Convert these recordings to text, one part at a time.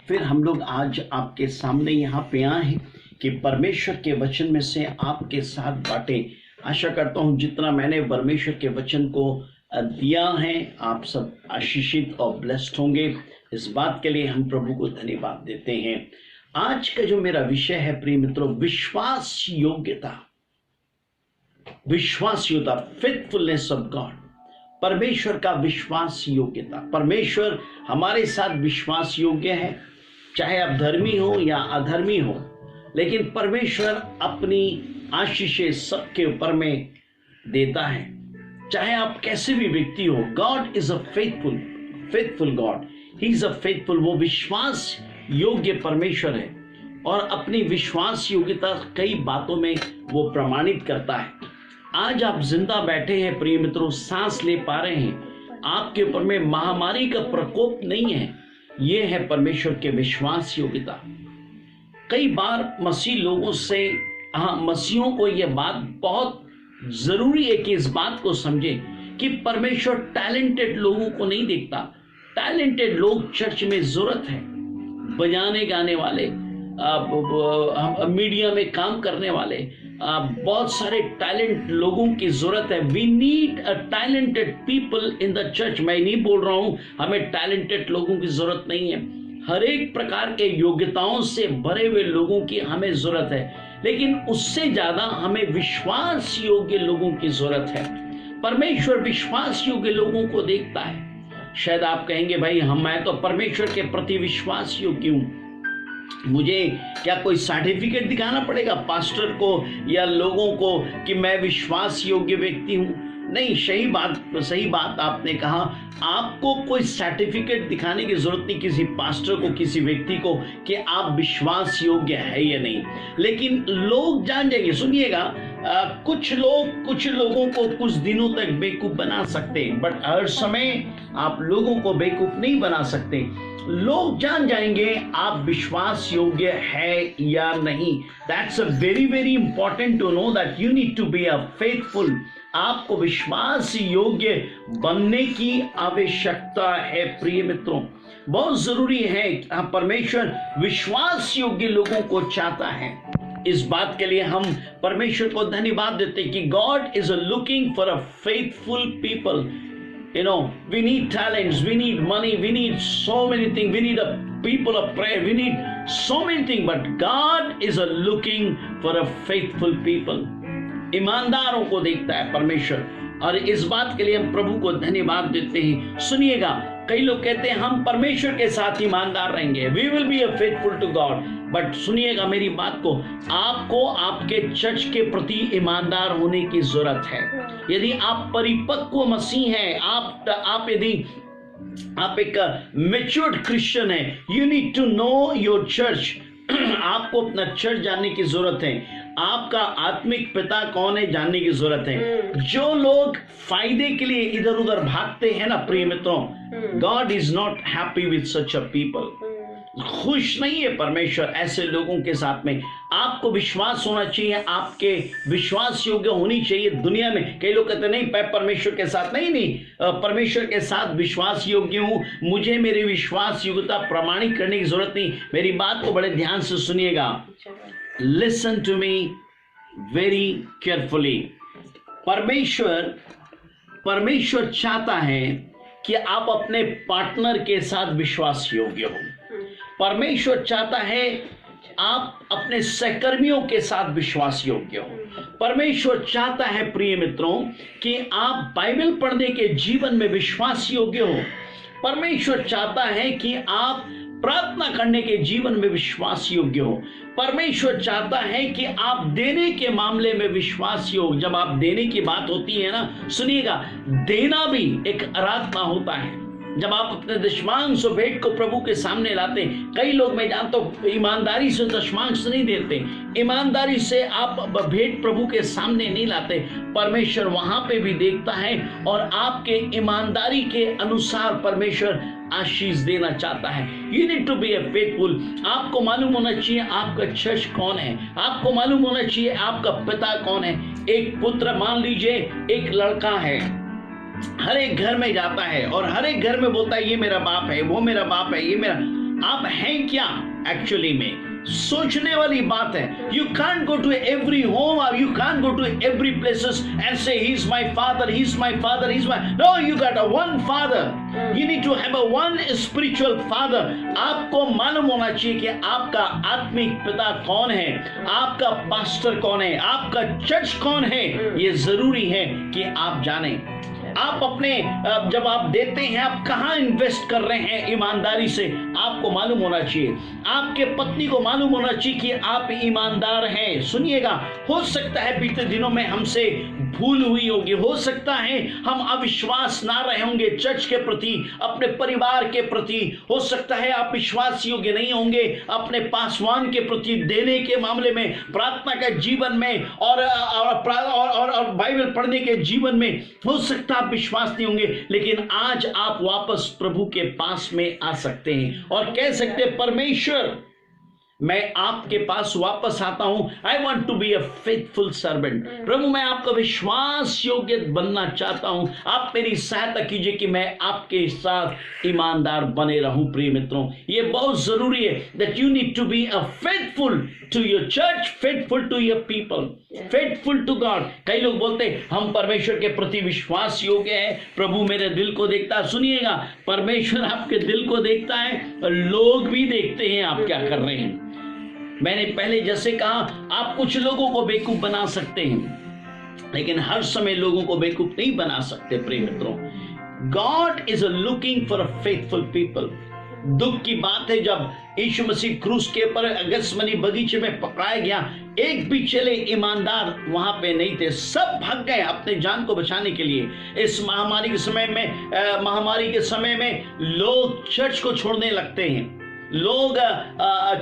फिर हम लोग आज आपके सामने यहाँ पे आए हैं कि परमेश्वर के वचन में से आपके साथ बातें। आशा करता हूँ जितना मैंने परमेश्वर के वचन को दिया है आप सब आशीषित और ब्लेस्ड होंगे। इस बात के लिए हम प्रभु को धन्यवाद देते हैं। आज का जो मेरा विषय है प्रिय मित्रों, विश्वास योग्यता, फेथफुलनेस ऑफ गॉड। परमेश्वर का विश्वास योग्यता। परमेश्वर हमारे साथ विश्वास योग्य है, चाहे आप धर्मी हो या अधर्मी हो, लेकिन परमेश्वर अपनी आशीषें सबके ऊपर में देता है, चाहे आप कैसे भी व्यक्ति हो। God is a faithful God, he is a faithful. वो विश्वास योग्य परमेश्वर है और अपनी विश्वास योग्यता कई बातों में वो प्रमाणित करता है। आज आप जिंदा बैठे हैं प्रिय मित्रों, सांस ले पा रहे हैं, आपके ऊपर में महामारी का प्रकोप नहीं है, ये है परमेश्वर के विश्वास योग्यता। कई बार मसीह लोगों से, मसीहों को यह बात बहुत जरूरी है कि इस बात को समझें कि परमेश्वर टैलेंटेड लोगों को नहीं देखता। टैलेंटेड लोग चर्च में जरूरत है, बजाने गाने वाले, मीडिया में काम करने वाले, बहुत सारे टैलेंट लोगों की जरूरत है। We need a talented people in the church. मैं नहीं बोल रहा हूं हमें टैलेंटेड लोगों की जरूरत नहीं है, हर एक प्रकार के योग्यताओं से भरे हुए लोगों की हमें जरूरत है, लेकिन उससे ज्यादा हमें विश्वास योग्य लोगों की जरूरत है। परमेश्वर विश्वास योग्य लोगों को देखता है। शायद आप कहेंगे भाई मैं तो परमेश्वर के प्रति विश्वास योग्य हूं, मुझे क्या कोई सर्टिफिकेट दिखाना पड़ेगा पास्टर को या लोगों को कि मैं विश्वास योग्य व्यक्ति हूं? नहीं, सही बात आपने कहा। आपको कोई सर्टिफिकेट दिखाने की जरूरत नहीं किसी पास्टर को, किसी व्यक्ति को कि आप विश्वास योग्य है या नहीं, लेकिन लोग जान जाएंगे। सुनिएगा, कुछ लोगों को कुछ दिनों तक बेवकूफ बना सकते हैं, बट हर समय आप लोगों को बेवकूफ नहीं बना सकते। लोग जान जाएंगे आप विश्वास योग्य है या नहीं। That's a very very important to know that you need to be a faithful. आपको विश्वास योग्य बनने की आवश्यकता है प्रिय मित्रों, बहुत जरूरी है। परमेश्वर विश्वास योग्य लोगों को चाहता है। इस बात के लिए हम परमेश्वर को धन्यवाद देते हैं कि God is looking for a faithful people. You know, we need talents, we need money, we need so many things, we need a people of prayer, we need so many things, but God is looking for a faithful people. ईमानदारों को देखता है परमेश्वर, और इस बात के लिए हम प्रभु को धन्यवाद देते हैं। सुनिएगा, कई लोग कहते हैं हम परमेश्वर के साथ ईमानदार रहेंगे, we will be a faithful to God, but सुनिएगा मेरी बात को, आपको आपके चर्च के प्रति ईमानदार होने की जरूरत है। यदि आप परिपक्व मसीह हैं, यदि आप एक मैच्योर्ड क्रिश्चियन है, you need to know your church. आपको अपना चर्च जानने की जरूरत है, आपका आत्मिक पिता कौन है जानने की जरूरत है। जो लोग फायदे के लिए इधर उधर भागते हैं ना प्रिय मित्रों, God is not happy with such a people. खुश नहीं है परमेश्वर ऐसे लोगों के साथ में। आपको विश्वास होना चाहिए, आपके विश्वास योग्य होनी चाहिए दुनिया में। कई लोग कहते नहीं परमेश्वर के साथ नहीं, परमेश्वर के साथ विश्वास योग्य हूं, मुझे मेरी विश्वास योग्यता प्रमाणित करने की जरूरत नहीं। मेरी बात को बड़े ध्यान से सुनिएगा, listen to me very carefully. परमेश्वर चाहता है कि आप अपने पार्टनर के साथ विश्वास योग्य हो। परमेश्वर चाहता है आप अपने सहकर्मियों के साथ विश्वास योग्य हो। परमेश्वर चाहता है प्रिय मित्रों कि आप बाइबल पढ़ने के जीवन में विश्वास योग्य हो। परमेश्वर चाहता है कि आप प्रार्थना करने के जीवन में विश्वास योग्य हो। परमेश्वर चाहता है कि आप देने के मामले में विश्वास योग्य। जब आप देने की बात होती है ना, सुनिएगा, देना भी एक आराधना होता है। जब आप अपने दशमांश और भेंट को प्रभु के सामने लाते, कई लोग मैं जानता हूं ईमानदारी से दशमांश नहीं देते, ईमानदारी से आप भेंट प्रभु के सामने नहीं लाते। परमेश्वर वहां पे भी देखता है और आपके ईमानदारी के अनुसार परमेश्वर आशीष देना चाहता है। You need to be a faithful. आपको मालूम होना चाहिए आपका चर्च कौन है, आपको मालूम होना चाहिए आपका पिता कौन है। एक पुत्र, मान लीजिए एक लड़का है, हर एक घर में जाता है और हर एक घर में बोलता है ये मेरा बाप है, वो मेरा बाप है, ये मेरा। आप हैं क्या एक्चुअली में, सोचने वाली बात है। You can't go to every home और you can't go to every places and say he is my father, he is my father, he is my, no, you got a one father. You need to have a one spiritual father. आपको मालूम होना चाहिए कि आपका आत्मिक पिता कौन है, आपका पास्टर कौन है, आपका चर्च कौन है। ये जरूरी है कि आप जानें। आप अपने जब आप देते हैं, आप कहां इन्वेस्ट कर रहे हैं ईमानदारी से, आपको मालूम होना चाहिए। आपके पत्नी को मालूम होना चाहिए कि आप ईमानदार हैं। सुनिएगा, हो सकता है बीते दिनों में हमसे भूल हुई होगी, हो सकता है हम अविश्वास ना रहे होंगे चर्च के प्रति, अपने परिवार के प्रति, हो सकता है आप विश्वास योग्य नहीं होंगे अपने पासवान के प्रति, देने के मामले में, प्रार्थना के जीवन में और बाइबल पढ़ने के जीवन में हो सकता है आप विश्वास नहीं होंगे। लेकिन आज आप वापस प्रभु के पास में आ सकते हैं और कह सकते हैं, परमेश्वर मैं आपके पास वापस आता हूं। I want to be a faithful servant. प्रभु मैं आपका विश्वास योग्य बनना चाहता हूं। आप मेरी सहायता कीजिए कि मैं आपके साथ ईमानदार बने रहूं। प्रिय मित्रों, ये बहुत जरूरी है that you need to be a faithful to your church, faithful to your people, faithful to God. कई लोग बोलते हैं हम परमेश्वर के प्रति विश्वास योग्य है, प्रभु मेरे दिल को देखता है। सुनिएगा, परमेश्वर आपके दिल को देखता है, लोग भी देखते हैं आप क्या कर रहे हैं। मैंने पहले जैसे कहा, आप कुछ लोगों को बेवकूफ बना सकते हैं, लेकिन हर समय लोगों को बेवकूफ नहीं बना सकते। प्रिय मित्रों, God is looking for a faithful people. दुख की बात है, जब यीशु मसीह क्रूस के ऊपर गत्सेमनी बगीचे में पकड़ाया गया, एक भी चेले ईमानदार वहां पे नहीं थे, सब भाग गए अपने जान को बचाने के लिए। इस महामारी के समय में लोग चर्च को छोड़ने लगते हैं, लोग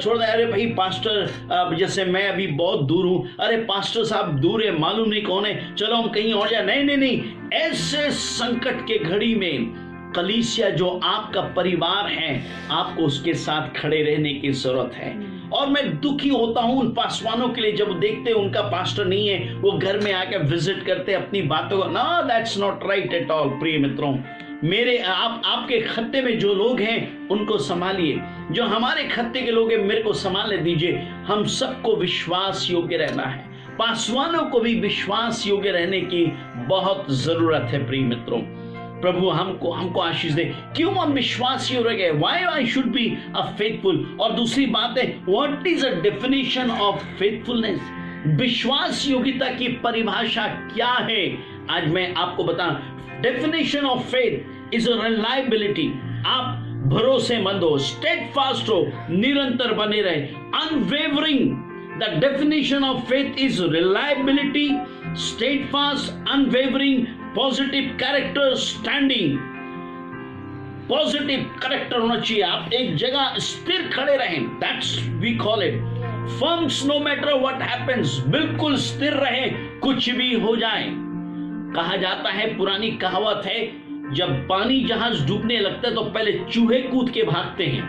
छोड़ दे। अरे भाई पास्टर, जैसे मैं अभी बहुत दूर हूं, अरे पास्टर साहब दूर है, मालूम नहीं कौन है, चलो हम कहीं और जाए। नहीं, ऐसे संकट के घड़ी में कलीसिया जो आपका परिवार है, आपको उसके साथ खड़े रहने की जरूरत है। और मैं दुखी होता हूं उन पासवानों के लिए जब देखते हैं उनका पास्टर नहीं है, वो घर में आकर विजिट करते अपनी बातों को। ना, that's not right at all. प्रिय मित्रों, मेरे आपके खत्ते में जो लोग हैं उनको संभालिए, जो हमारे खत्ते के लोग हैं मेरे को संभालने दीजिए। हम सबको विश्वास योग्य रहना है, पासवानों को भी विश्वास योग्य रहने की बहुत जरूरत है। प्रिय मित्रों, प्रभु हमको आशीष दे। क्यों हम विश्वास योग्य, why I should be a faithful. और दूसरी बात है, what is a definition of faithfulness. विश्वास योग्यता की परिभाषा क्या है, आज मैं आपको बताऊं। Definition of faith is a reliability. आप भरोसेमंद हो, स्टेडफास्ट हो, निरंतर बने रहे, unwavering. The definition of faith is reliability, steadfast, unwavering, positive character, standing. Positive character होना चाहिए, आप एक जगह स्थिर खड़े रहें, that's we call it firms no matter what happens. बिल्कुल स्थिर रहे, कुछ भी हो जाए। कहा जाता है, पुरानी कहावत है, जब पानी जहाज डूबने लगता है तो पहले चूहे कूद के भागते हैं,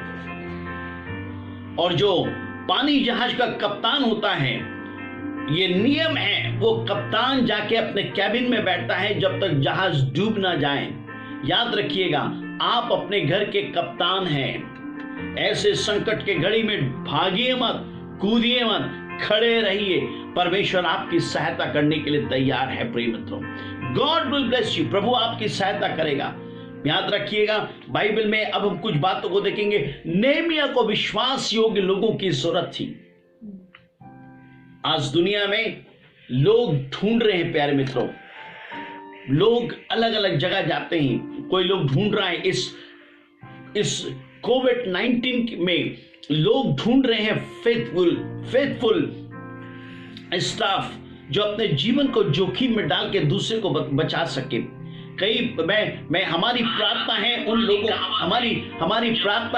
और जो पानी जहाज का कप्तान होता है, ये नियम है, वो कप्तान जाके अपने कैबिन में बैठता है जब तक जहाज डूब ना जाए। याद रखिएगा, आप अपने घर के कप्तान हैं। ऐसे संकट के घड़ी में भागिए मत, कूदिए मत, खड़े रहिए। परमेश्वर आपकी सहायता करने के लिए तैयार है। प्रिय मित्रों, गॉड विल ब्लेस यू। प्रभु आपकी सहायता करेगा। याद रखिएगा, बाइबल में अब हम कुछ बातों को देखेंगे। नेहमिया को विश्वास योग्य लोगों की जरूरत थी। आज दुनिया में लोग ढूंढ रहे हैं, प्यारे मित्रों, लोग अलग अलग जगह जाते हैं। कोई लोग ढूंढ रहा है इस कोविड-19 में, लोग ढूंढ रहे हैं फेथफुल स्टाफ जो अपने जीवन को जोखिम में डाल के दूसरे को बचा सके। हमारी प्रार्थना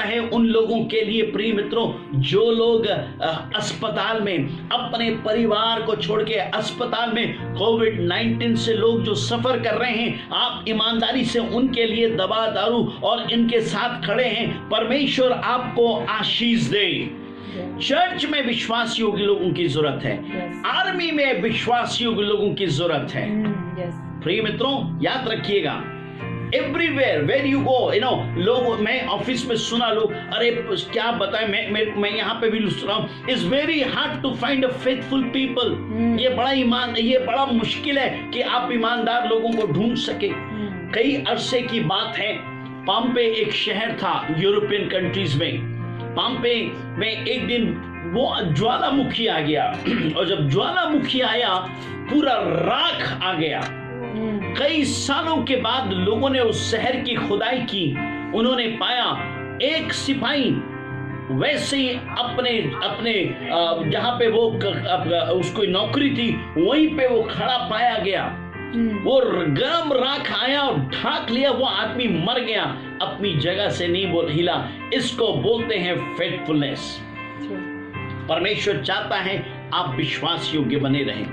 है उन लोगों के लिए, प्रिय मित्रों, जो लोग अस्पताल में अपने परिवार को छोड़ के अस्पताल में कोविड-19 से लोग जो सफर कर रहे हैं, आप ईमानदारी से उनके लिए दवा दारू और इनके साथ खड़े हैं। परमेश्वर आपको आशीष दे। चर्च में विश्वास योग्य लोगों की जरूरत है, आर्मी में विश्वास योग्य लोगों की जरूरत है। प्रिय मित्रों, याद रखिएगा, एवरीवेयर वेर यू गो, लोग, मैं ऑफिस में सुना लोग, अरे क्या बताएं, मैं यहाँ पे भी सुना हूँ, it's very hard to find a faithful people. ये बड़ा मुश्किल है कि आप ईमानदार लोगों को ढूंढ सके। कई अरसे की बात है, पॉम्पे एक शहर था यूरोपियन कंट्रीज में। पॉम्पे में एक दिन वो ज्वालामुखी आ गया, और जब ज्वालामुखी आया पूरा राख आ गया। कई सालों के बाद लोगों ने उस शहर की खुदाई की, उन्होंने पाया एक सिपाही वैसे ही अपने जहां पे वो उसको नौकरी थी वहीं पे वो खड़ा पाया गया। वो गर्म राख आया और ढाक लिया, वो आदमी मर गया, अपनी जगह से नहीं हिला। इसको बोलते हैं फेथफुलनेस। परमेश्वर चाहता है आप विश्वास योग्य बने रहें।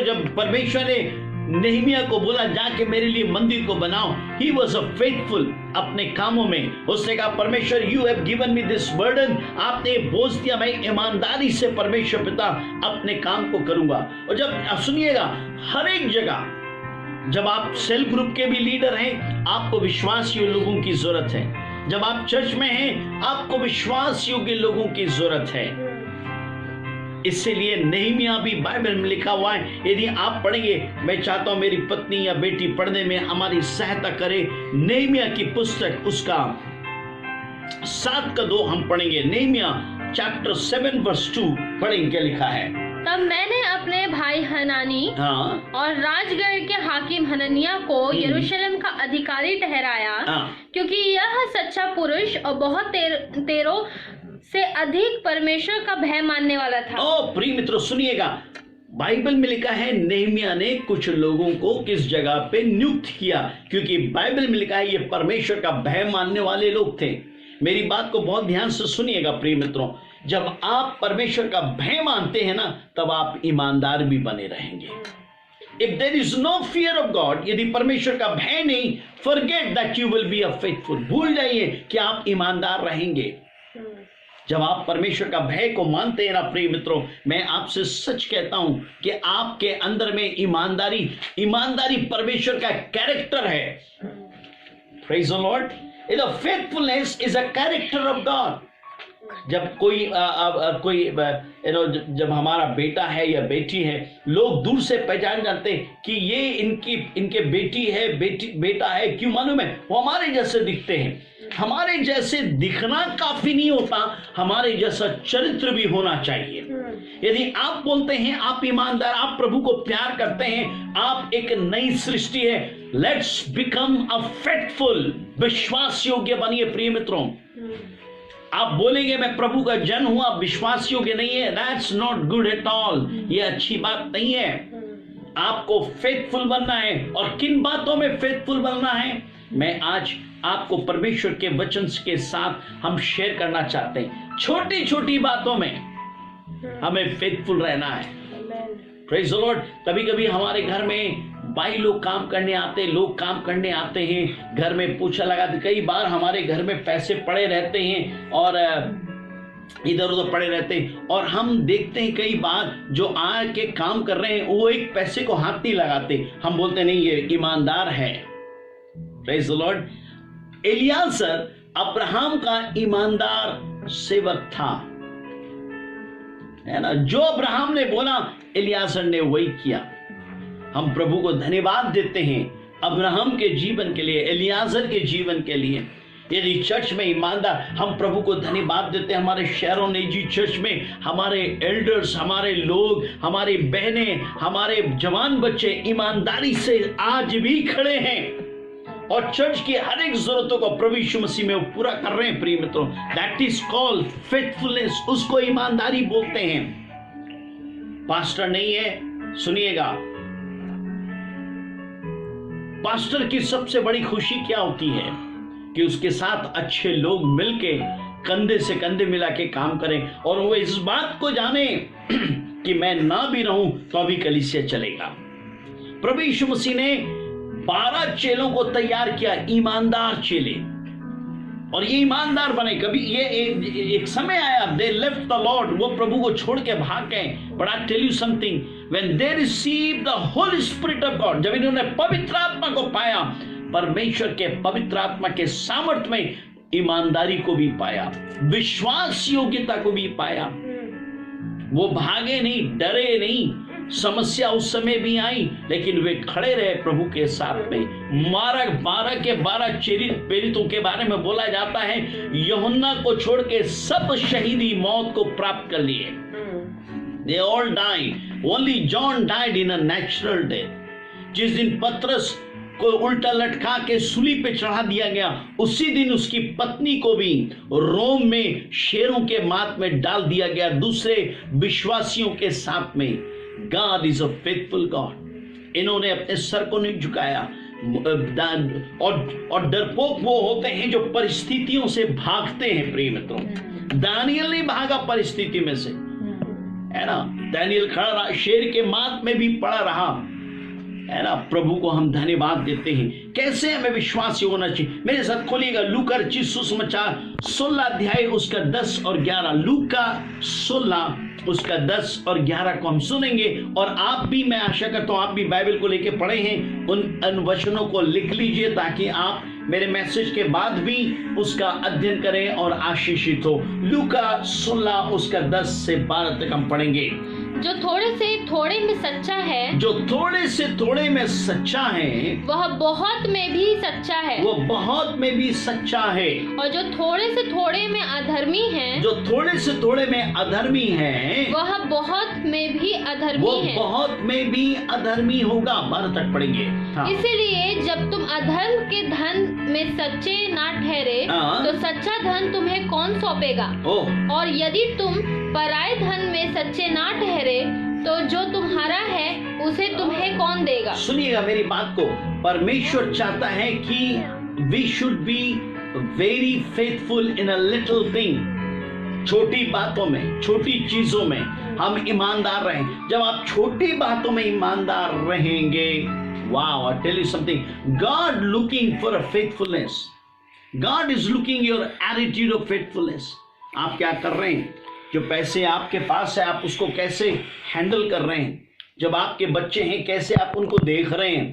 जब परमेश्वर ने नेहमिया को बोला जाके मेरे लिए मंदिर को बनाओ, ही वॉज अ फेथफुल अपने कामों में। उसने कहा परमेश्वर you have given me this burden, आपने बोझ दिया, मैं ईमानदारी से परमेश्वर पिता अपने काम को करूंगा। और जब सुनिएगा, हर एक जगह जब आप सेल्फ ग्रुप के भी लीडर हैं, आपको विश्वास योग्य लोगों की जरूरत है। जब आप चर्च में हैं, आपको विश्वास योग्य लोगों की जरूरत है। इसलिए नेहमिया भी बाइबल में लिखा हुआ है, यदि आप पढ़ेंगे, मैं चाहता हूं मेरी पत्नी या बेटी पढ़ने में हमारी सहायता करे। नेहमिया की पुस्तक उसका 7:2 हम पढ़ेंगे। नेहमिया चैप्टर 7 वर्स 2 पढ़ेंगे, क्या लिखा है। तब मैंने अपने भाई हनानी और राजगढ़ के हाकिम हननिया को यरूशलेम का अधिकारी ठहराया, क्योंकि यह सच्चा पुरुष और बहुत तेरों से अधिक परमेश्वर का भय मानने वाला था। प्रिय मित्रों सुनिएगा, बाइबल में लिखा है नेहमिया ने कुछ लोगों को किस जगह पे नियुक्त किया, क्योंकि बाइबल में लिखा है ये परमेश्वर का भय मानने वाले लोग थे। मेरी बात को बहुत ध्यान से सुनिएगा प्रिय मित्रों, जब आप परमेश्वर का भय मानते हैं ना, तब आप ईमानदार भी बने रहेंगे। If there is no fear of God, यदि परमेश्वर का भय नहीं, forget that you will be a faithful, भूल जाइए कि आप ईमानदार रहेंगे। जब आप परमेश्वर का भय को मानते हैं ना प्रिय मित्रों, मैं आपसे सच कहता हूं कि आपके अंदर में ईमानदारी परमेश्वर का कैरेक्टर है। Praise the Lord. The faithfulness is a character of God. जब कोई जब हमारा बेटा है या बेटी है, लोग दूर से पहचान जाते कि ये इनके बेटी है, बेटा है। क्यों मालूम है? वो हमारे जैसे दिखते हैं। हमारे जैसे दिखना काफी नहीं होता, हमारे जैसा चरित्र भी होना चाहिए। यदि आप बोलते हैं आप ईमानदार, आप प्रभु को प्यार करते हैं, आप एक नई सृष्टि है, लेट्स बिकम अ फेथफुल, विश्वास योग्य बनिए प्रिय मित्रों। आप बोलेंगे मैं प्रभु का जन हूं, आप विश्वास योग्य नहीं है, that's not good at all, ये अच्छी बात नहीं है। आपको फेथफुल बनना है। और किन बातों में फेथफुल बनना है, मैं आज आपको परमेश्वर के वचन के साथ हम शेयर करना चाहते हैं। छोटी छोटी बातों में हमें फेथफुल रहना है। Praise the Lord. कभी कभी हमारे घर में भाई लोग काम करने आते हैं, घर में पूछा लगाते। कई बार हमारे घर में पैसे पड़े रहते हैं और इधर उधर पड़े रहते हैं, और हम देखते हैं कई बार जो आके काम कर रहे हैं वो एक पैसे को हाथ नहीं लगाते। हम बोलते नहीं ये ईमानदार है। Praise the Lord. Eliezer Abraham का ईमानदार सेवक था, है ना। जो अब्राहम ने बोला एलियाजर ने वही किया। हम प्रभु को धन्यवाद देते हैं अब्राहम के जीवन के लिए, एलियाजर के जीवन के लिए। यदि चर्च में ईमानदार, हम प्रभु को धन्यवाद देते हैं। हमारे शहरों निजी चर्च में हमारे एल्डर्स, हमारे लोग, हमारी बहनें, हमारे जवान बच्चे ईमानदारी से आज भी खड़े हैं और चर्च की हर एक जरूरतों को प्रभु यीशु मसीह में वो पूरा कर रहे हैं प्रिय मित्रों। दैट इज कॉल्ड फेथफुलनेस, उसको ईमानदारी बोलते हैं। पास्टर नहीं है, सुनिएगा, पास्टर की सबसे बड़ी खुशी क्या होती है कि उसके साथ अच्छे लोग मिलके कंधे से कंधे मिला के काम करें, और वो इस बात को जाने कि मैं ना भी रहूं तो अभी कलीसिया चलेगा। प्रभु यीशु मसीह ने 12 चेलों को तैयार किया, ईमानदार चेले, और ये ईमानदार बने। कभी ये एक समय आया, दे लेफ्ट द लॉर्ड, वो प्रभु को छोड़ के भाग गए। But I tell you something, when they receive the Holy Spirit of God, जब इन्होंने पवित्र आत्मा को पाया, परमेश्वर के पवित्र आत्मा के सामर्थ्य में ईमानदारी को भी पाया, विश्वास योग्यता को भी पाया। वो भागे नहीं, डरे नहीं। समस्या उस समय भी आई, लेकिन वे खड़े रहे प्रभु के साथ में। 12 के 12 प्रेरितों के बारे में बोला जाता है, यूहन्ना को छोड़ के सब शहीदी मौत को प्राप्त कर लिए। They all died. Only John died in a natural death. जिस दिन पतरस को उल्टा लटका के सूली पे चढ़ा दिया गया, उसी दिन उसकी पत्नी को भी रोम में शेरों के मात में डाल दिया गया, दूसरे विश्वासियों के साथ में। God is a faithful God. इन्होंने अपने सर को नहीं झुकाया। और डरपोक वो होते हैं जो परिस्थितियों से भागते हैं। प्रिय मित्रों, दानियल नहीं भागा परिस्थिति में से, है ना। दानियल खड़ा रहा, शेर के मात में भी पड़ा रहा, है ना। प्रभु को हम धन्यवाद देते हैं। कैसे हमें विश्वासी होना चाहिए। मेरे साथ खोलिएगा लूका रचित सुसमाचार 16 अध्याय उसका 10 और 11। लूका 16 उसका 10 और 11 को हम सुनेंगे। और आप भी, मैं आशा करता हूं आप भी बाइबल को लेके पढ़े हैं, उन वचनों को लिख लीजिए ताकि आप मेरे मैसेज के बाद भी उसका अध्ययन करें और आशीषित हो। लूका 16 उसका 10 से 12 तक हम पढ़ेंगे। जो थोड़े से थोड़े में सच्चा है, जो थोड़े से थोड़े में सच्चा है, वह बहुत में भी सच्चा है। वो बहुत में भी सच्चा है। और जो थोड़े से थोड़े में अधर्मी है, जो थोड़े से थोड़े में अधर्मी है, वह बहुत में भी अधर्मी है। वो बहुत में भी अधर्मी होगा। 12 तक पढ़ेंगे। हाँ। इसीलिए जब तुम अधर्म के धन में सच्चे ना ठहरे, तो सच्चा धन तुम्हें कौन सौंपेगा? और यदि तुम पराये धन में सच्चे ना ठहरे, तो जो तुम्हारा है उसे तुम्हें कौन देगा? सुनिएगा मेरी बात को। परमेश्वर चाहता है कि we should be very faithful in a little thing. छोटी बातों में, छोटी चीजों में हम ईमानदार रहें। जब आप छोटी बातों में ईमानदार रहेंगे, wow, I tell you something, God looking for a faithfulness. God is looking your attitude of faithfulness. आप क्या कर रहे हैं? जो पैसे आपके पास है, आप उसको कैसे हैंडल कर रहे हैं? जब आपके बच्चे हैं, कैसे आप उनको देख रहे हैं?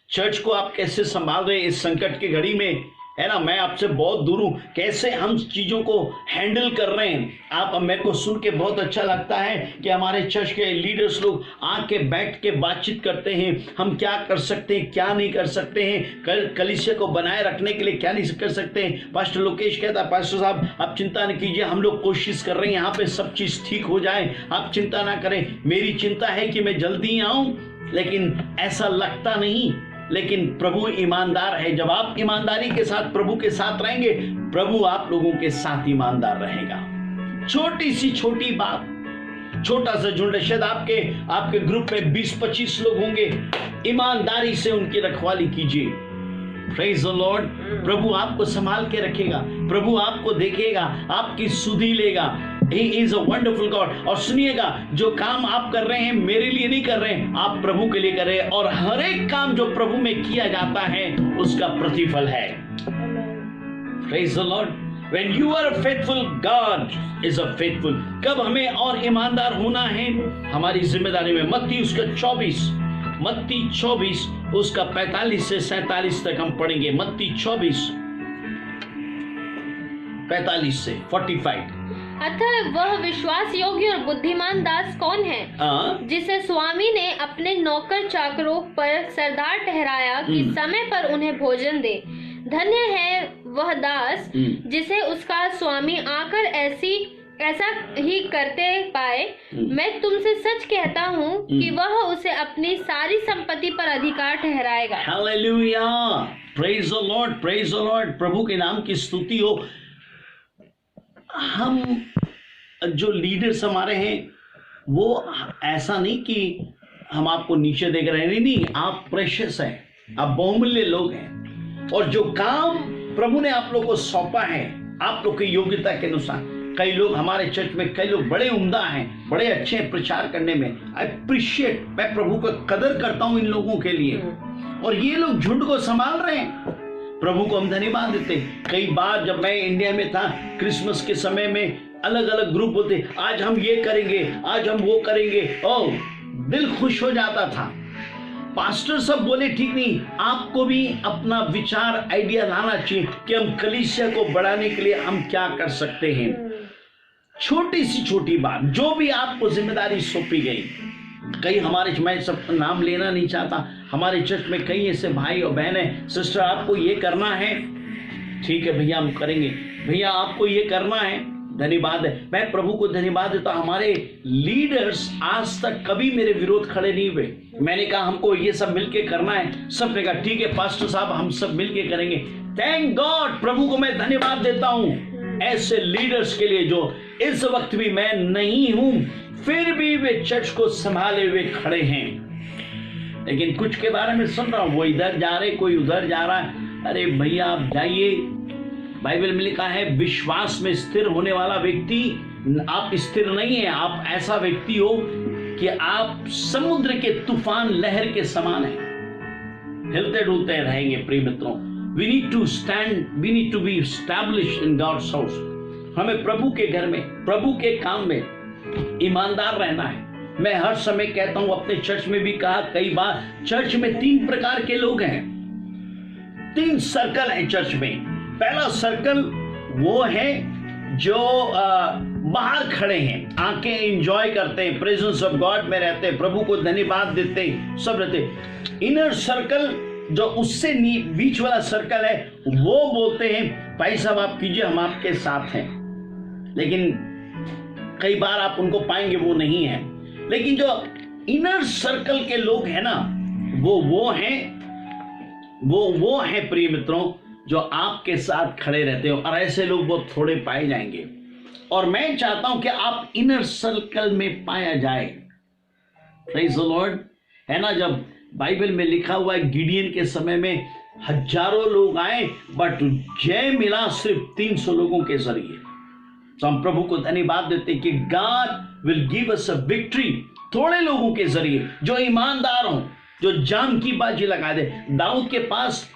चर्च को आप कैसे संभाल रहे हैं इस संकट की घड़ी में, है ना। मैं आपसे बहुत दूर हूं, कैसे हम चीजों को हैंडल कर रहे हैं। आप, मेरे को सुन के बहुत अच्छा लगता है कि हमारे चर्च के लीडर्स लोग आके बैठ के बातचीत करते हैं। हम क्या कर सकते हैं, क्या नहीं कर सकते हैं, कलीसिया को बनाए रखने के लिए क्या नहीं कर सकते हैं। पास्टर लोकेश कहता है, पास्टर साहब आप चिंता न कीजिए, हम लोग कोशिश कर रहे हैं यहाँ पे सब चीज ठीक हो जाए, आप चिंता ना करें। मेरी चिंता है कि मैं जल्दी आऊं, लेकिन ऐसा लगता नहीं। लेकिन प्रभु ईमानदार है। जब आप ईमानदारी के साथ प्रभु के साथ रहेंगे, प्रभु आप लोगों के साथ ईमानदार रहेगा। छोटी सी छोटी बात, छोटा सा झुंड, शायद आपके ग्रुप में 20-25 लोग होंगे, ईमानदारी से उनकी रखवाली कीजिए। Praise the Lord. प्रभु आपको संभाल के रखेगा, प्रभु आपको देखेगा, आपकी सुधि लेगा। He is a wonderful God। और सुनिएगा, जो काम आप कर रहे हैं मेरे लिए नहीं कर रहे हैं, आप प्रभु के लिए कर रहे हैं। और हर एक काम जो प्रभु में किया जाता है उसका प्रतिफल है। Praise the Lord। When you are faithful, God is a faithful। कब हमें और ईमानदार होना है हमारी जिम्मेदारी में। मत्ती उसका 24 उसका 45 से 47 तक हम पढ़ेंगे। मत्ती 24 45 से 45। अतः वह विश्वास योग्य और बुद्धिमान दास कौन है, जिसे स्वामी ने अपने नौकर चाकरों पर सरदार ठहराया कि समय पर उन्हें भोजन दे। धन्य है वह दास जिसे उसका स्वामी आकर ऐसा ही करते पाए। मैं तुमसे सच कहता हूँ कि वह उसे अपनी सारी संपत्ति पर अधिकार ठहराएगा। Hallelujah, praise the Lord, praise the Lord. प्रभु के नाम की स्तुति हो। हम जो लीडर्स हमारे हैं, वो ऐसा नहीं कि हम आपको नीचे देख रहे हैं, नहीं, आप प्रेशियस हैं, आप बहुमूल्य लोग हैं। और जो काम प्रभु ने आप लोग को सौंपा है, आप लोग की योग्यता के अनुसार, कई लोग हमारे चर्च में, कई लोग बड़े उम्दा हैं, बड़े अच्छे हैं प्रचार करने में। आई अप्रिशिएट, मैं प्रभु का कदर करता हूं इन लोगों के लिए। और ये लोग झुंड को संभाल रहे हैं, प्रभु को हम धन्यवाद देते हैं। कई बार जब मैं इंडिया में था, क्रिसमस के समय में अलग अलग ग्रुप होते, आज हम ये करेंगे, आज हम वो करेंगे, ओह दिल खुश हो जाता था। पास्टर सब बोले ठीक नहीं, आपको भी अपना विचार आइडिया लाना चाहिए कि हम कलीसिया को बढ़ाने के लिए हम क्या कर सकते हैं। छोटी सी छोटी बात, जो भी आपको जिम्मेदारी सौंपी गई, कई हमारे, मैं सब नाम लेना नहीं चाहता, हमारे चर्च में कई ऐसे भाई और बहन है, सिस्टर आपको ये करना है, ठीक है भैया हम करेंगे, भैया आपको ये करना है, धन्यवाद है, मैं प्रभु को धन्यवाद देता। हमारे लीडर्स आज तक कभी मेरे विरोध खड़े नहीं हुए। मैंने कहा हमको ये सब मिलके करना है, सब ने कहा ठीक है पास्टर साहब हम सब मिलके करेंगे। थैंक गॉड, प्रभु को मैं धन्यवाद देता हूँ ऐसे लीडर्स के लिए जो इस वक्त भी मैं नहीं हूं, फिर भी वे चर्च को संभाले हुए खड़े हैं। लेकिन कुछ के बारे में सुन रहा हूं, वो इधर जा रहे, कोई उधर जा रहा है। अरे भैया आप जाइए, बाइबल में लिखा है विश्वास में स्थिर होने वाला व्यक्ति, आप स्थिर नहीं है, आप ऐसा व्यक्ति हो कि आप समुद्र के तूफान लहर के समान है, हिलते डुलते रहेंगे। प्रिय मित्रों, we need to stand, we need to be established in God's house। हमें प्रभु के घर में, प्रभु के काम में ईमानदार रहना है। मैं हर समय कहता हूं, अपने चर्च में भी कहा कई बार, चर्च में 3 प्रकार के लोग हैं, 3 सर्कल हैं चर्च में। पहला सर्कल वो है जो बाहर खड़े हैं, आंखें एंजॉय करते हैं, प्रेजेंस ऑफ गॉड में रहते हैं, प्रभु को धन्यवाद देते हैं, सब रहते हैं। इनर सर्कल जो उससे बीच वाला सर्कल है, वो बोलते हैं भाई साहब आप कीजिए, हम आपके साथ हैं। लेकिन कई बार आप उनको पाएंगे वो नहीं है। लेकिन जो इनर सर्कल के लोग हैं ना, वो हैं प्रिय मित्रों, जो आपके साथ खड़े रहते हो, और ऐसे लोग बहुत थोड़े पाए जाएंगे। और मैं चाहता हूं कि आप इनर सर्कल में पाया जाए। प्रेज़ द लॉर्ड, है ना। जब बाइबल में लिखा हुआ है गिडियन के समय में हजारों लोग आए, बट जय मिला सिर्फ 300 लोगों के जरिए। तो हम प्रभु को धन्यवाद देते कि God will give us a victory थोड़े लोगों के जरिए, जो ईमानदार हों, जो जान की बाजी लगा दे। दाऊद के पास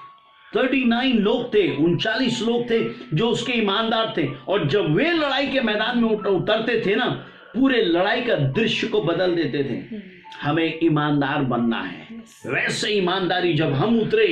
39 लोग थे, 39 लोग थे जो उसके ईमानदार थे, और जब वे लड़ाई के मैदान में उतरते थे ना, पूरे लड़ाई का दृश्य को बदल देते थे। हमें ईमानदार बनना है। वैसे ईमानदारी जब हम उतरे,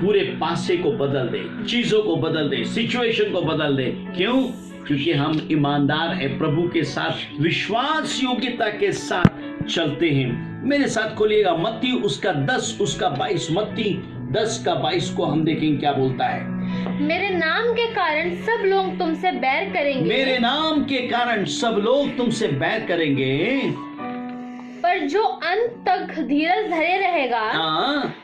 पूरे पासे को बदल दे, चीजों को बदल दे, सिचुएशन को बदल दे। क्यों? क्योंकि हम ईमानदार हैं, प्रभु के साथ विश्वास योग्यता के साथ चलते हैं। मेरे साथ खोलिएगा मत्ती उसका 10 उसका 22, मत्ती 10 का 22 को हम देखेंगे क्या बोलता है। मेरे नाम के कारण सब लोग तुमसे बैर करेंगे, मेरे नाम के कारण सब लोग तुमसे बैर करेंगे, पर जो अंत तक धीरज धरे रहेगा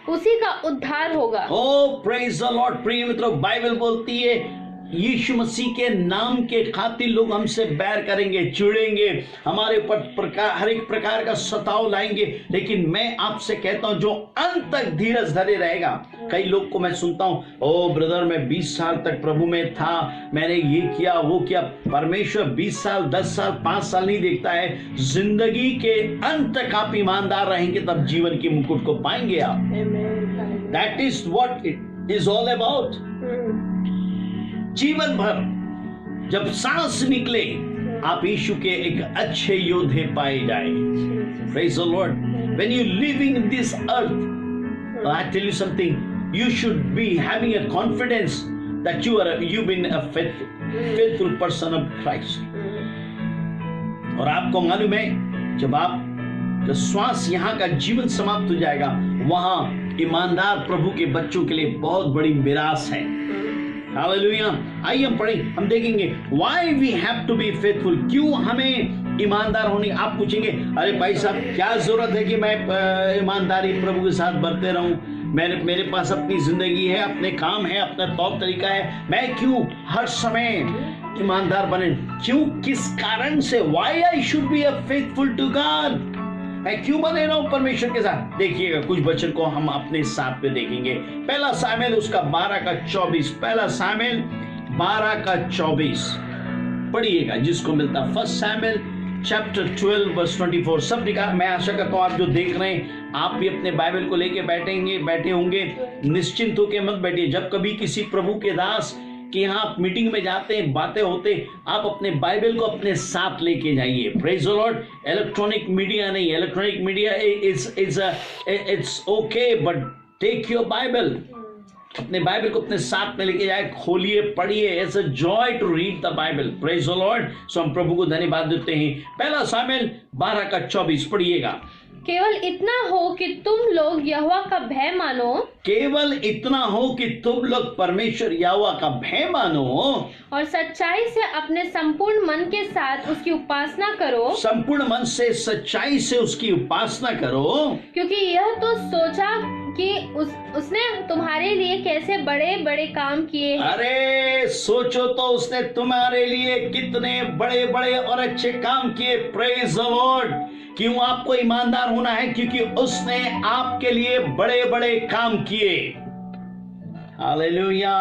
उसी का उद्धार होगा। ओ प्रेज द लॉर्ड। प्रिय मित्रों, बाइबल बोलती है यीशु मसीह के नाम के खातिर लोग हमसे बैर करेंगे, चिढ़ेंगे, हमारे ऊपर हर एक प्रकार का सताव लाएंगे। लेकिन मैं आपसे कहता हूं जो अंत तक धीरज धरे रहेगा। कई लोग को मैं सुनता हूं, ओ ब्रदर मैं 20 साल तक प्रभु में था, मैंने ये किया वो किया। परमेश्वर 20 साल 10 साल 5 साल नहीं देखता है, जिंदगी के अंत तक आप ईमानदार रहेंगे तब जीवन के मुकुट को पाएंगे आप। That is what it is all about. जीवन भर जब सांस निकले आप यीशु के एक अच्छे योद्धे पाए जाए। Praise the Lord. When you living in this earth, I tell you something, you should be having a confidence that you've been a faithful person of Christ. और आपको मालूम है जब आप श्वास यहाँ का जीवन समाप्त हो जाएगा, वहां ईमानदार प्रभु के बच्चों के लिए बहुत बड़ी मिरास है। हालेलुया। आइए हम पढ़ें, हम देखेंगे why we have to be faithful, क्यों हमें ईमानदार होने। आप पूछेंगे अरे भाई साहब क्या जरूरत है कि मैं ईमानदारी प्रभु के साथ बरते रहूं, मेरे पास अपनी जिंदगी है, अपने काम है, अपना तौर तरीका है, मैं क्यों हर समय ईमानदार बने? क्यों, किस कारण से? why I should be a faithful to God, मैं क्यों बने रहा हूं परमेश्वर के साथ? देखिएगा कुछ वचन को हम अपने साथ में देखेंगे। पहला सामुएल उसका 12 का 24, पहला सामुएल 12 का 24 पढ़िएगा जिसको मिलता। फर्स्ट सामुएल चैप्टर 12 वर्स 24 सब लिखा। मैं आशा करता हूं आप जो देख रहे हैं आप भी अपने बाइबल को लेके बैठे होंगे। निश्चिंत होकर मत बैठिए। जब कभी किसी प्रभु के दास कि यहाँ आप मीटिंग में जाते हैं, बातें होते, आप अपने बाइबल को अपने साथ लेके जाइए। Praise the Lord. Electronic media नहीं, electronic media it's okay, but take your Bible, अपने बाइबल को अपने साथ में लेके जाए, खोलिए, पढ़िए। It's a joy to read the Bible. Praise the Lord. So हम प्रभु को धन्यवाद देते हैं। पहला शामिल 12:24 पढ़िएगा। केवल इतना हो कि तुम लोग यहोवा का भय मानो, केवल इतना हो कि तुम लोग परमेश्वर यहोवा का भय मानो और सच्चाई से अपने संपूर्ण मन के साथ उसकी उपासना करो, संपूर्ण मन से सच्चाई से उसकी उपासना करो, क्योंकि यह तो सोचा कि उसने तुम्हारे लिए कैसे बड़े बड़े काम किए हैं। अरे सोचो तो उसने तुम्हारे लिए कितने बड़े बड़े और अच्छे काम किए। Praise the Lord. क्यों आपको ईमानदार होना है? क्योंकि उसने आपके लिए बड़े बड़े काम किए। Hallelujah.